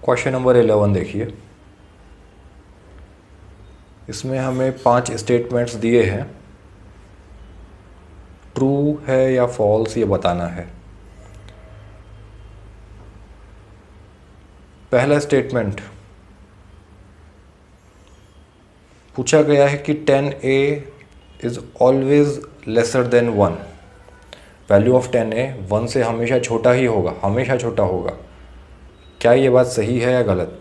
Question number 11 देखिए। इसमें हमें 5 स्टेटमेंट्स दिए हैं, ट्रू है या फॉल्स ये बताना है। पहला स्टेटमेंट पूछा गया है कि 10a is always lesser than 1। Value of 10a 1 से हमेशा छोटा ही होगा, हमेशा छोटा होगा। क्या ये बात सही है या गलत?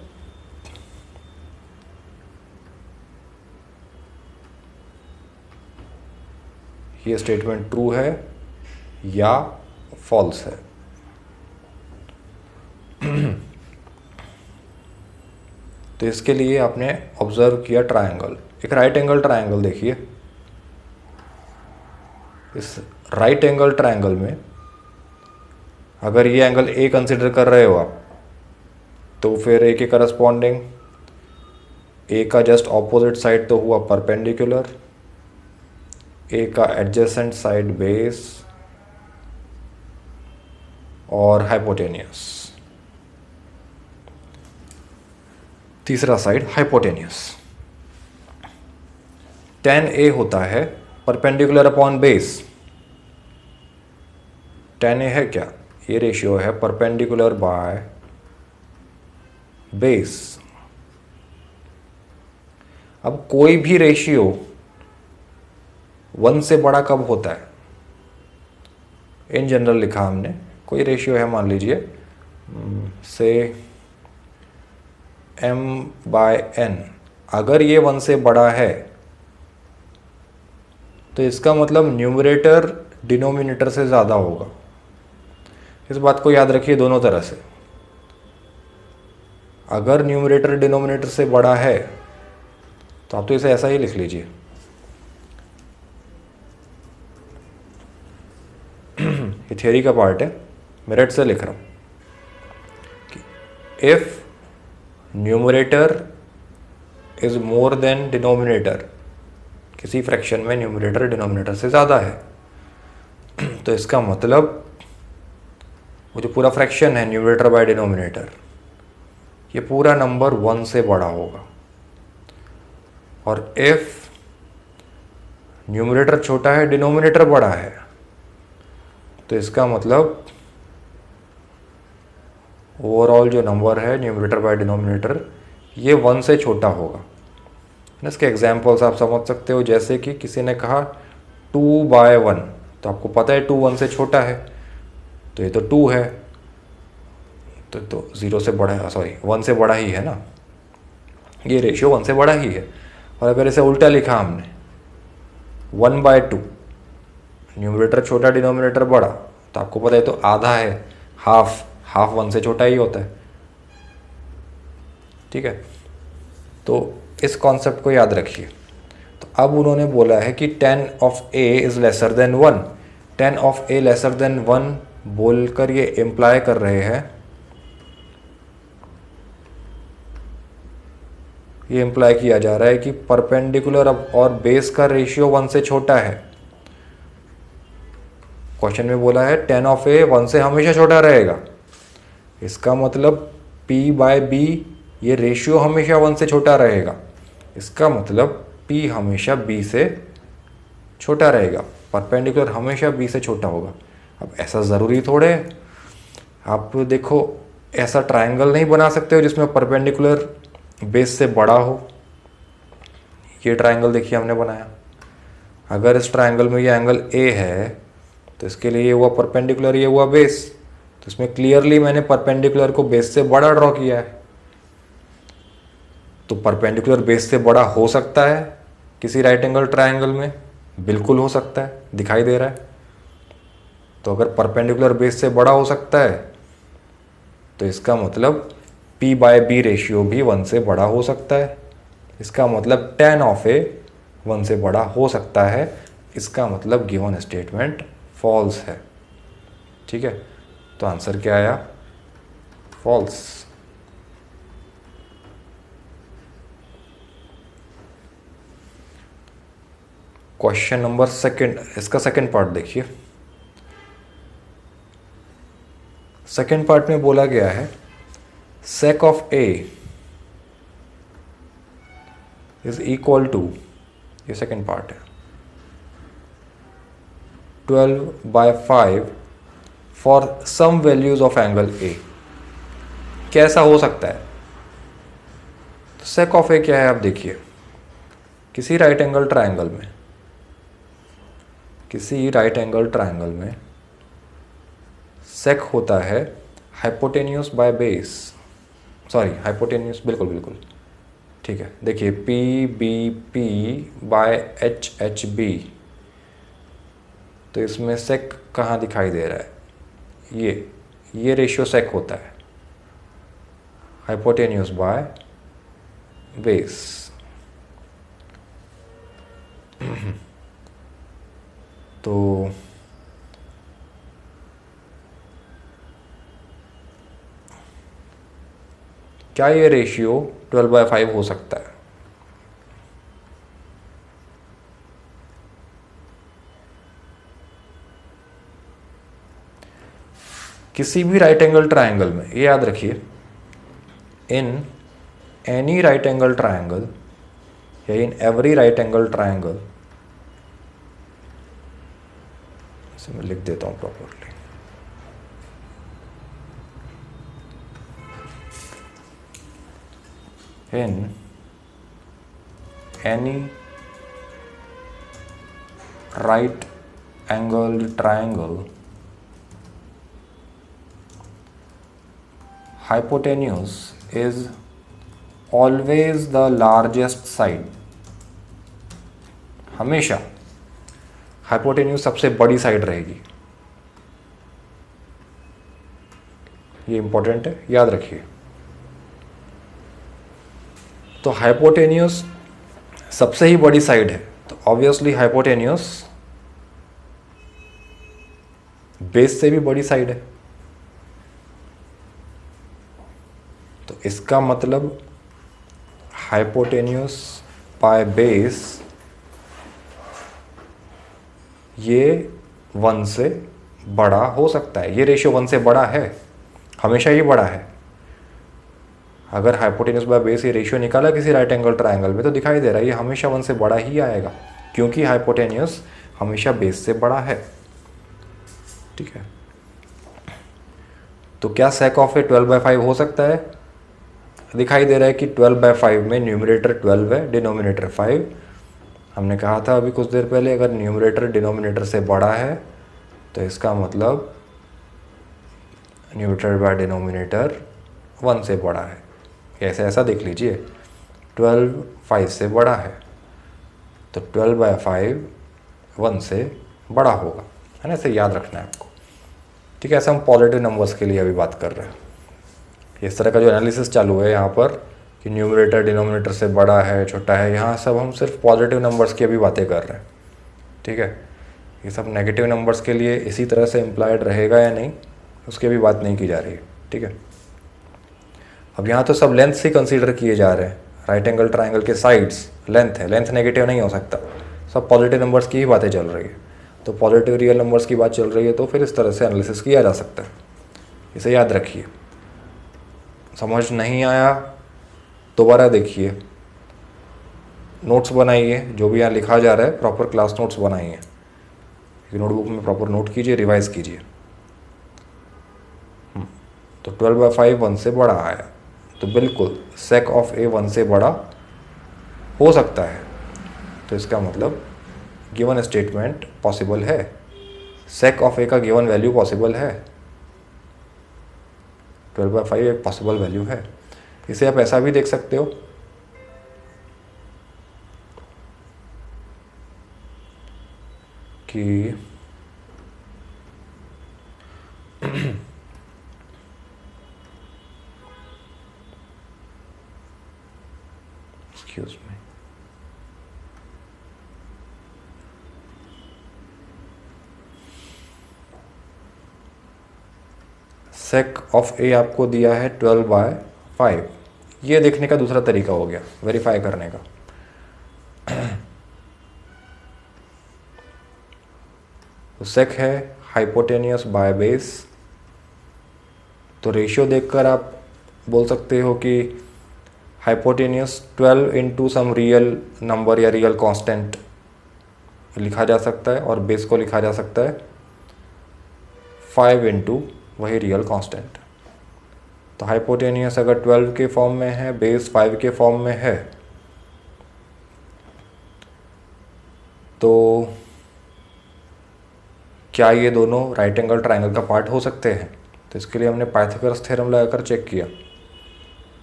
ये स्टेटमेंट ट्रू है या फॉल्स है? तो इसके लिए आपने ऑब्जर्व किया ट्रायंगल, एक राइट एंगल ट्रायंगल देखिए। इस राइट एंगल ट्रायंगल में अगर ये एंगल ए कंसिडर कर रहे हो आप, तो फिर ए के करस्पॉन्डिंग ए का जस्ट ऑपोजिट साइड तो हुआ परपेंडिकुलर, ए का एडजेसेंट साइड बेस और हाइपोटेनियस, तीसरा साइड हाइपोटेनियस। 10a होता है परपेंडिकुलर अपॉन बेस। 10a है क्या? ये रेशियो है परपेंडिकुलर बाय बेस। अब कोई भी रेशियो 1 से बड़ा कब होता है? इन जनरल लिखा हमने, कोई रेशियो है मान लीजिए से m/n। अगर ये 1 से बड़ा है तो इसका मतलब न्यूमरेटर डिनोमिनेटर से ज़्यादा होगा। इस बात को याद रखिए दोनों तरह से। अगर न्यूमरेटर डिनोमिनेटर से बड़ा है तो आप तो इसे ऐसा ही लिख लीजिए, ये थियरी का पार्ट है, मेरिट से लिख रहा हूँ कि if numerator is more than denominator, किसी फ्रैक्शन में न्यूमरेटर डिनोमिनेटर से ज़्यादा है तो इसका मतलब वो जो पूरा फ्रैक्शन है न्यूमरेटर बाय डिनोमिनेटर, ये पूरा नंबर 1 से बड़ा होगा। और इफ न्यूमरेटर छोटा है डिनोमिनेटर बड़ा है तो इसका मतलब ओवरऑल जो नंबर है न्यूमरेटर बाय डिनोमिनेटर ये 1 से छोटा होगा। इसके एग्जाम्पल्स आप समझ सकते हो, जैसे कि किसी ने कहा 2/1, तो आपको पता है 2 1 से छोटा है, तो ये तो 2 है, तो 0 से बड़ा है, सॉरी 1 से बड़ा ही है ना, ये रेशियो 1 से बड़ा ही है। और अगर इसे उल्टा लिखा हमने 1/2, न्यूमरेटर छोटा डिनोमिनेटर बड़ा, तो आपको पता है तो आधा है, हाफ 1 से छोटा ही होता है। ठीक है, तो इस कॉन्सेप्ट को याद रखिए। तो अब उन्होंने बोला है कि 10 of a is lesser than 1। 10 of a lesser than 1 बोलकर ये इम्प्लाई कर रहे हैं, ये इम्प्लाई किया जा रहा है कि परपेंडिकुलर और बेस का रेशियो 1 से छोटा है। क्वेश्चन में बोला है 10 of a 1 से हमेशा छोटा रहेगा, इसका मतलब p/b ये रेशियो हमेशा 1 से छोटा रहेगा, इसका मतलब p हमेशा b से छोटा रहेगा, परपेंडिकुलर हमेशा b से छोटा होगा। अब ऐसा ज़रूरी थोड़े है, आप देखो ऐसा ट्रायंगल नहीं बना सकते हो जिसमें परपेंडिकुलर बेस से बड़ा हो। ये ट्रायंगल देखिए हमने बनाया, अगर इस ट्रायंगल में ये एंगल a है तो इसके लिए ये हुआ परपेंडिकुलर, ये हुआ बेस, तो इसमें क्लियरली मैंने परपेंडिकुलर को बेस से बड़ा ड्रॉ किया है। तो परपेंडिकुलर बेस से बड़ा हो सकता है किसी राइट एंगल ट्रायंगल में, बिल्कुल हो सकता है, दिखाई दे रहा है। तो अगर परपेंडिकुलर बेस से बड़ा हो सकता है तो इसका मतलब p/b रेशियो भी 1 से बड़ा हो सकता है, इसका मतलब 10 of a 1 से बड़ा हो सकता है, इसका मतलब गिवन स्टेटमेंट फॉल्स है। ठीक है, तो आंसर क्या आया? फॉल्स। क्वेश्चन नंबर सेकंड, इसका सेकंड पार्ट देखिए। सेकंड पार्ट में बोला गया है sec of a is equal to, ये सेकेंड पार्ट है, 12/5 for some values of angle A. कैसा हो सकता है? तो सेक ऑफ ए क्या है आप देखिए, किसी राइट एंगल ट्रायंगल में सेक होता है hypotenuse by base, sorry hypotenuse, बिल्कुल ठीक है। देखिए P B P by H H B, तो इसमें सेक कहाँ दिखाई दे रहा है? ये रेशियो सेक होता है हाइपोटेन्यूस बाय बेस। तो क्या ये रेशियो 12/5 हो सकता है? किसी भी राइट एंगल ट्रायंगल में, ये याद रखिए, in any right angle triangle या in every right angle triangle, इसे मैं लिख देता हूं properly, in any right angled triangle, hypotenuse is always the largest side। हमेशा हाइपोटेन्यूज सबसे बड़ी साइड रहेगी। ये इंपॉर्टेंट है, याद रखिए। तो हाइपोटेन्यूस सबसे ही बड़ी साइड है, तो ऑब्वियसली हाइपोटेन्यूस बेस से भी बड़ी साइड है। तो इसका मतलब हाइपोटेन्यूस बाय बेस ये 1 से बड़ा हो सकता है। ये रेशियो 1 से बड़ा है, हमेशा ही बड़ा है। अगर हाइपोटेन्यूस बाय बेस ये रेशियो निकाला किसी राइट एंगल ट्रायंगल में, तो दिखाई दे रहा है ये हमेशा 1 से बड़ा ही आएगा, क्योंकि हाइपोटेन्यूस हमेशा बेस से बड़ा है। ठीक है, तो क्या सेक ऑफ ए 12/5 हो सकता है? दिखाई दे रहा है कि 12/5 में न्यूमरेटर 12 है, डिनोमिनेटर 5। हमने कहा था अभी कुछ देर पहले, अगर न्यूमरेटर डिनोमिनेटर से बड़ा है तो इसका मतलब न्यूमरेटर बाय डिनोमिनेटर 1 से बड़ा है। ऐसा देख लीजिए, 12 5 से बड़ा है, तो 12/5 1 से बड़ा होगा, है ना। इसे याद रखना है आपको। ठीक है, ऐसे हम पॉजिटिव नंबर्स के लिए अभी बात कर रहे हैं। इस तरह का जो एनालिसिस चालू है यहाँ पर कि न्यूमरेटर डिनोमिनेटर से बड़ा है, छोटा है, यहाँ सब हम सिर्फ पॉजिटिव नंबर्स की अभी बातें कर रहे हैं। ठीक है, ये सब नेगेटिव नंबर्स के लिए इसी तरह से इम्प्लाइड रहेगा या नहीं, उसकी भी बात नहीं की जा रही है। ठीक है, अब यहाँ तो सब लेंथ ही कंसीडर किए जा रहे हैं। राइट एंगल ट्रायंगल के साइड्स लेंथ है, लेंथ नेगेटिव नहीं हो सकता, सब पॉजिटिव नंबर्स की ही बातें चल रही है। तो पॉजिटिव रियल नंबर्स की बात चल रही है, तो फिर इस तरह से एनालिसिस किया जा सकता है। इसे याद रखिए। समझ नहीं आया दोबारा देखिए, नोट्स बनाइए, जो भी यहाँ लिखा जा रहा है प्रॉपर क्लास नोट्स बनाइए, नोटबुक में प्रॉपर नोट कीजिए, रिवाइज कीजिए। तो 12/5 1 से बड़ा आया, तो बिल्कुल सेक ऑफ ए 1 से बड़ा हो सकता है। तो इसका मतलब गिवन स्टेटमेंट पॉसिबल है, सेक ऑफ ए का गिवन वैल्यू पॉसिबल है, 12/5 एक पॉसिबल वैल्यू है। इसे आप ऐसा भी देख सकते हो कि एक्सक्यूज मी, सेक ऑफ ए आपको दिया है 12/5। ये देखने का दूसरा तरीका हो गया वेरीफाई करने का। तो सेक है हाइपोटेनियस बाय बेस, तो रेशियो देखकर आप बोल सकते हो कि hypotenuse 12 into some real number या रियल कांस्टेंट लिखा जा सकता है, और बेस को लिखा जा सकता है 5 इंटू वही रियल कांस्टेंट। तो हाइपोटेनियस अगर 12 के फॉर्म में है, बेस 5 के फॉर्म में है, तो क्या ये दोनों राइट एंगल ट्राइंगल का पार्ट हो सकते हैं? तो इसके लिए हमने पाइथागोरस थ्योरम लगाकर चेक किया,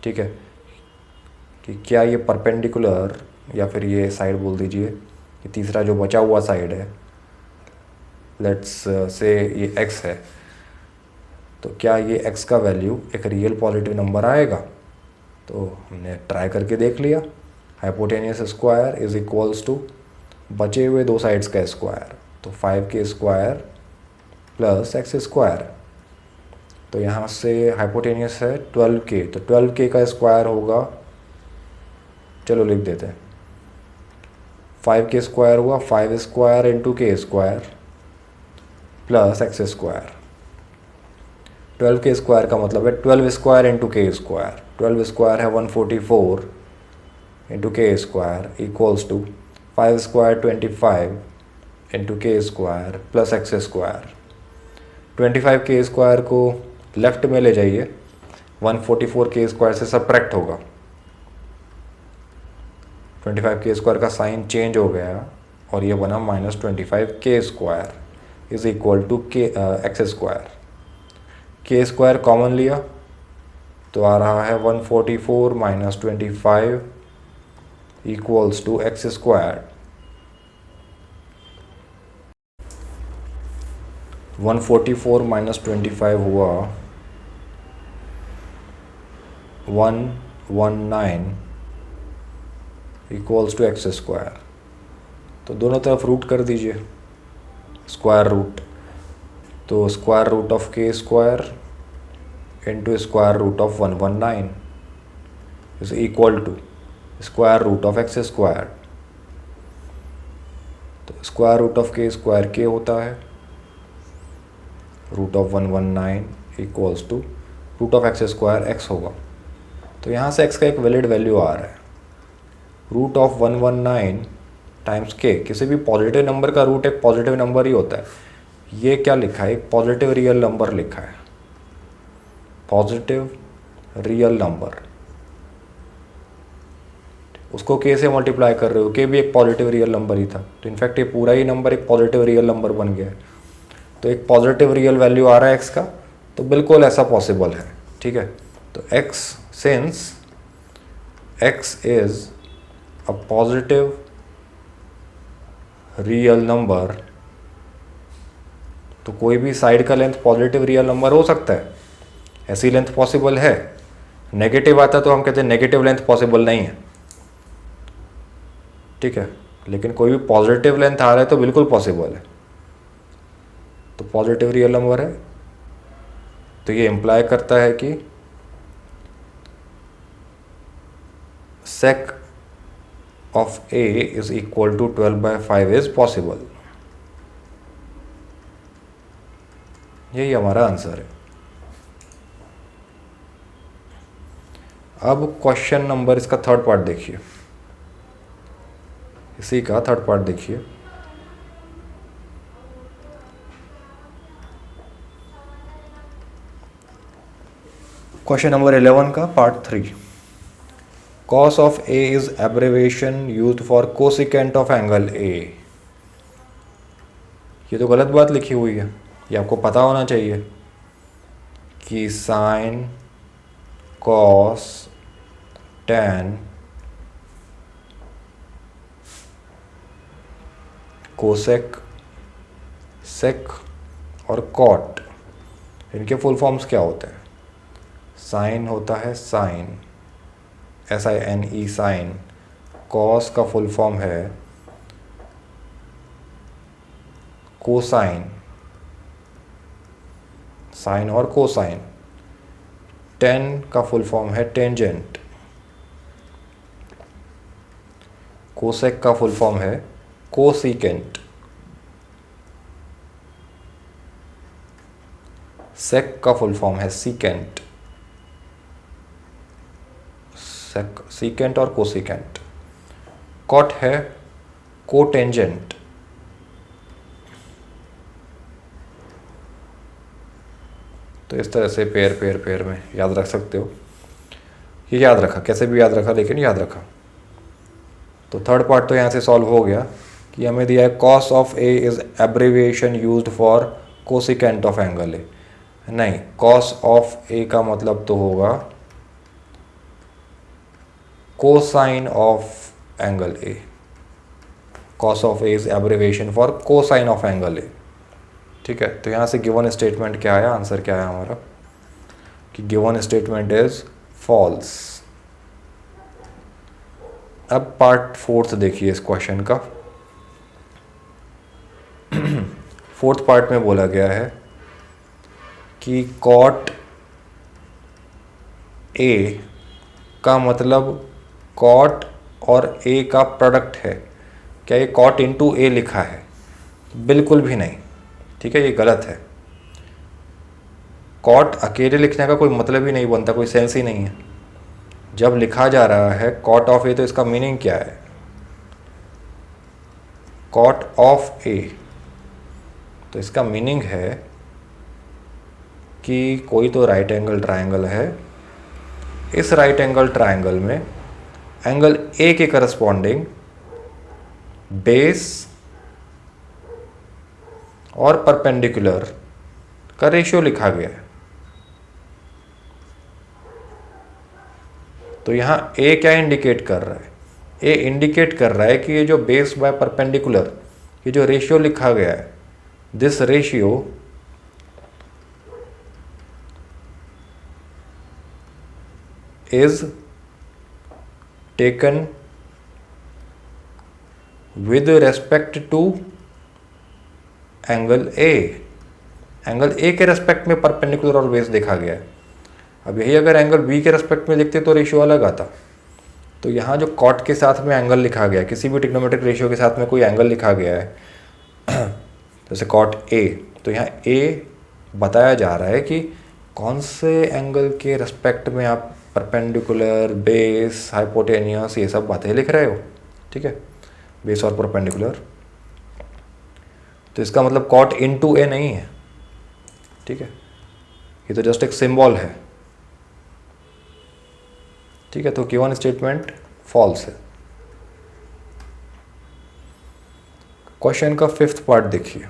ठीक है, कि क्या ये परपेंडिकुलर, या फिर ये साइड बोल दीजिए, ये तीसरा जो बचा हुआ साइड है, लेट्स से ये x है, तो क्या ये x का वैल्यू एक रियल पॉजिटिव नंबर आएगा? तो हमने ट्राई करके देख लिया। Hypotenuse square is equals to बचे हुए दो साइड्स का स्क्वायर, तो 5 के स्क्वायर प्लस x स्क्वायर। तो यहाँ से हाइपोटेनियस है 12k, तो 12k का स्क्वायर होगा, चलो लिख देते हैं, 5 के स्क्वायर हुआ 5 square into K square plus x square. 12 K square का मतलब है 12 square into K square, 12 square है 144 into K square equals to 5 square 25 into K square plus x square. 25 K square को लेफ्ट में ले जाइए, 144 के स्क्वायर से सब्ट्रैक्ट होगा, 25 के स्क्वायर का साइन चेंज हो गया और ये बना -25 K square is equal to K X square. K square common लिया तो आ रहा है 144 minus 25 equals to X square. 144 minus 25 हुआ 119 इक्वल्स टू एक्स स्क्वायर। तो दोनों तरफ रूट कर दीजिए, स्क्वायर रूट, तो square root of K square into square root of 119 is equal to square root of X square. तो square root of K square K होता है, root of 119 equals to root of X square X होगा। तो यहाँ से x का एक valid value आ रहा है, रूट ऑफ 119 टाइम्स के। किसी भी पॉजिटिव नंबर का रूट एक पॉजिटिव नंबर ही होता है। ये क्या लिखा है, एक पॉजिटिव रियल नंबर लिखा है, पॉजिटिव रियल नंबर, उसको के से मल्टीप्लाई कर रहे हो, के भी एक पॉजिटिव रियल नंबर ही था, तो इनफैक्ट ये पूरा ही नंबर एक पॉजिटिव रियल नंबर बन गया है। तो एक पॉजिटिव रियल वैल्यू आ रहा है एक्स का, तो बिल्कुल ऐसा पॉसिबल है, ठीक है। तो x, since x is a positive real number, तो कोई भी साइड का लेंथ पॉजिटिव रियल नंबर हो सकता है, ऐसी लेंथ पॉसिबल है। नेगेटिव आता तो हम कहते हैं नेगेटिव लेंथ पॉसिबल नहीं है, ठीक है, लेकिन कोई भी पॉजिटिव लेंथ आ रहा है तो बिल्कुल पॉसिबल है। तो पॉजिटिव रियल नंबर है, तो ये इम्प्लाई करता है कि sec of a is equal to 12/5 is possible। यही हमारा आंसर है। अब क्वेश्चन नंबर, इसका थर्ड पार्ट देखिए, इसी का थर्ड पार्ट देखिए। क्वेश्चन नंबर 11 का part 3, cos of a is abbreviation used for cosecant of angle a। ये तो गलत बात लिखी हुई है, ये आपको पता होना चाहिए कि साइन, कॉस, टैन, कोसेक, सेक और कॉट, इनके फुल फॉर्म्स क्या होते हैं। साइन होता है साइन, SINE साइन। कॉस का फुल फॉर्म है कोसाइन, साइन और कोसाइन। टेन का फुल फॉर्म है टेंजेंट। कोसेक का फुल फॉर्म है कोसिकेंट। सेक का फुल फॉर्म है सीकेंट। सीकेंट और कोसिकेंट। कॉट है कोटेंजेंट। तो इस तरह से पेयर पेयर पेयर में याद रख सकते हो। ये याद रखा, कैसे भी याद रखा, लेकिन याद रखा। तो थर्ड पार्ट तो यहाँ से सॉल्व हो गया कि हमें दिया है cos of A is abbreviation used for cosecant of angle ए। नहीं, कॉस ऑफ ए का मतलब तो होगा cosine of angle A. Cos of A is abbreviation for cosine of angle ए। ठीक है, तो यहाँ से गिवन स्टेटमेंट क्या आया, आंसर क्या आया हमारा कि गिवन स्टेटमेंट इज फॉल्स। अब पार्ट फोर्थ देखिए इस क्वेश्चन का। फोर्थ पार्ट में बोला गया है कि कॉट ए का मतलब कॉट और ए का प्रोडक्ट है। क्या ये कॉट इंटू ए लिखा है? बिल्कुल भी नहीं। ठीक है, ये गलत है। कॉट अकेले लिखने का कोई मतलब ही नहीं बनता, कोई सेंस ही नहीं है। जब लिखा जा रहा है कॉट ऑफ ए तो इसका मीनिंग क्या है? कॉट ऑफ ए, तो इसका मीनिंग है कि कोई तो राइट एंगल ट्रायंगल है। इस राइट एंगल ट्रायंगल में एंगल ए के करस्पॉन्डिंग बेस और परपेंडिकुलर का रेशियो लिखा गया है। तो यहाँ ए क्या इंडिकेट कर रहा है? ए इंडिकेट कर रहा है कि ये जो बेस बाय परपेंडिकुलर, ये जो रेशियो लिखा गया है, this ratio is taken with respect to angle A. Angle A के रेस्पेक्ट में परपेंडिकुलर और बेस देखा गया है। अब यही अगर एंगल बी के रेस्पेक्ट में देखते तो रेशियो अलग आता। तो यहाँ जो कॉट के साथ में एंगल लिखा गया है, किसी भी ट्रिग्नोमेट्रिक रेशियो के साथ में कोई एंगल लिखा गया है जैसे कॉट ए, तो यहाँ ए बताया जा रहा है कि कौन से एंगल के रेस्पेक्ट में आप परपेंडिकुलर, बेस, हाइपोटेनियस, ये सब बातें लिख रहे हो। ठीक है, बेस और परपेंडिकुलर। तो इसका मतलब कॉट इनटू ए नहीं है। ठीक है, ये तो जस्ट एक सिंबल है। ठीक है, तो गिवन स्टेटमेंट फॉल्स है। क्वेश्चन का फिफ्थ पार्ट देखिए।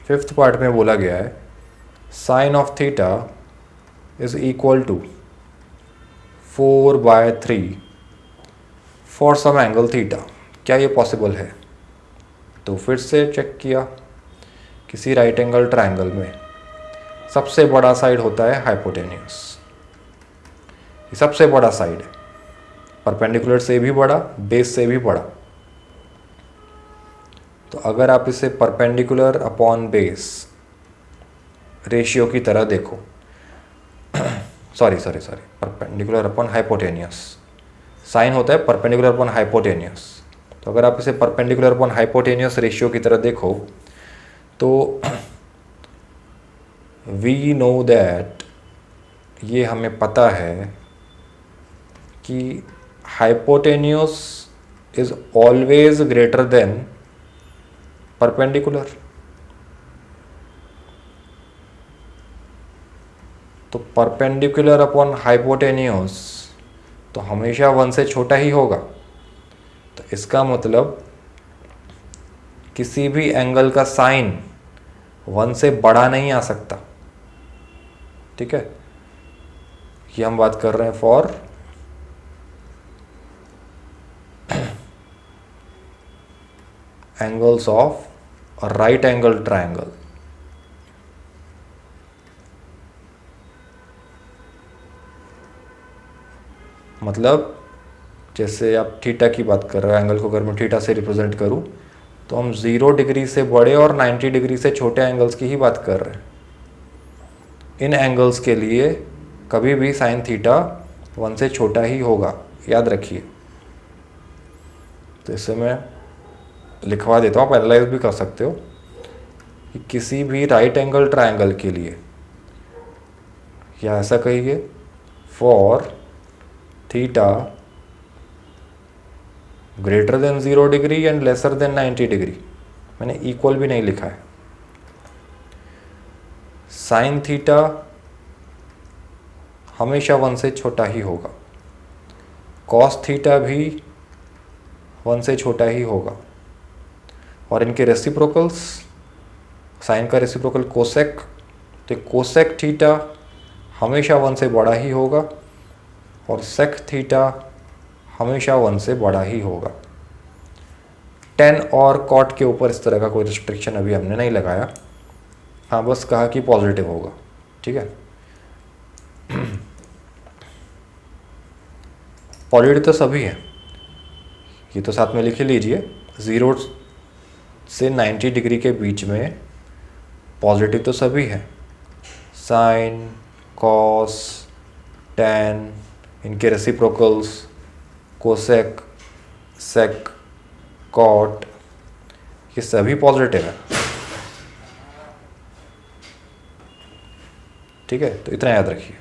फिफ्थ पार्ट में बोला गया है sine of theta is equal to 4/3 for some angle theta. क्या ये पॉसिबल है? तो फिर से चेक किया, किसी राइट एंगल ट्रायंगल में सबसे बड़ा साइड होता है हाइपोटेनियस। ये सबसे बड़ा साइड है, परपेंडिकुलर से भी बड़ा, बेस से भी बड़ा। तो अगर आप इसे परपेंडिकुलर अपॉन बेस रेशियो की तरह देखो, sorry perpendicular upon hypotenuse, sine होता है परपेंडिकुलर अपॉन हाइपोटेनियस। तो अगर आप इसे परपेंडिकुलर अपॉन हाइपोटेनियस रेशियो की तरह देखो तो वी नो दैट, ये हमें पता है कि hypotenuse is always greater than perpendicular. तो परपेंडिकुलर अपॉन हाइपोटेनियस तो हमेशा 1 से छोटा ही होगा। तो इसका मतलब किसी भी एंगल का साइन 1 से बड़ा नहीं आ सकता। ठीक है, ये हम बात कर रहे हैं for angles of right angle triangle. मतलब जैसे आप थीटा की बात कर रहे हो, एंगल को अगर मैं थीटा से रिप्रेजेंट करूं तो हम 0 डिग्री से बड़े और 90 डिग्री से छोटे एंगल्स की ही बात कर रहे हैं। इन एंगल्स के लिए कभी भी साइन थीटा 1 से छोटा ही होगा, याद रखिए। तो इसे मैं लिखवा देता हूँ, आप एनालाइज भी कर सकते हो कि किसी भी राइट एंगल ट्रायंगल के लिए, या ऐसा कहिए for theta greater than 0 degree and lesser than 90 degree, मैंने इक्वल भी नहीं लिखा है, साइन थीटा हमेशा 1 से छोटा ही होगा, कॉस थीटा भी 1 से छोटा ही होगा, और इनके रेसिप्रोकल्स, साइन का रेसिप्रोकल कोसेक, तो कोसेक थीटा हमेशा 1 से बड़ा ही होगा और सेक थीटा हमेशा 1 से बड़ा ही होगा। टेन और कॉट के ऊपर इस तरह का कोई रिस्ट्रिक्शन अभी हमने नहीं लगाया, हाँ बस कहा कि पॉजिटिव होगा, ठीक है। पॉजिटिव तो सभी है, ये तो साथ में लिख ही लीजिए, 0 से 90 डिग्री के बीच में पॉजिटिव तो सभी है, साइन, कॉस, टेन, इनके रेसिप्रोकल्स, कोसेक, सेक, कॉट, ये सभी पॉजिटिव है, ठीक है। तो इतना याद रखिए।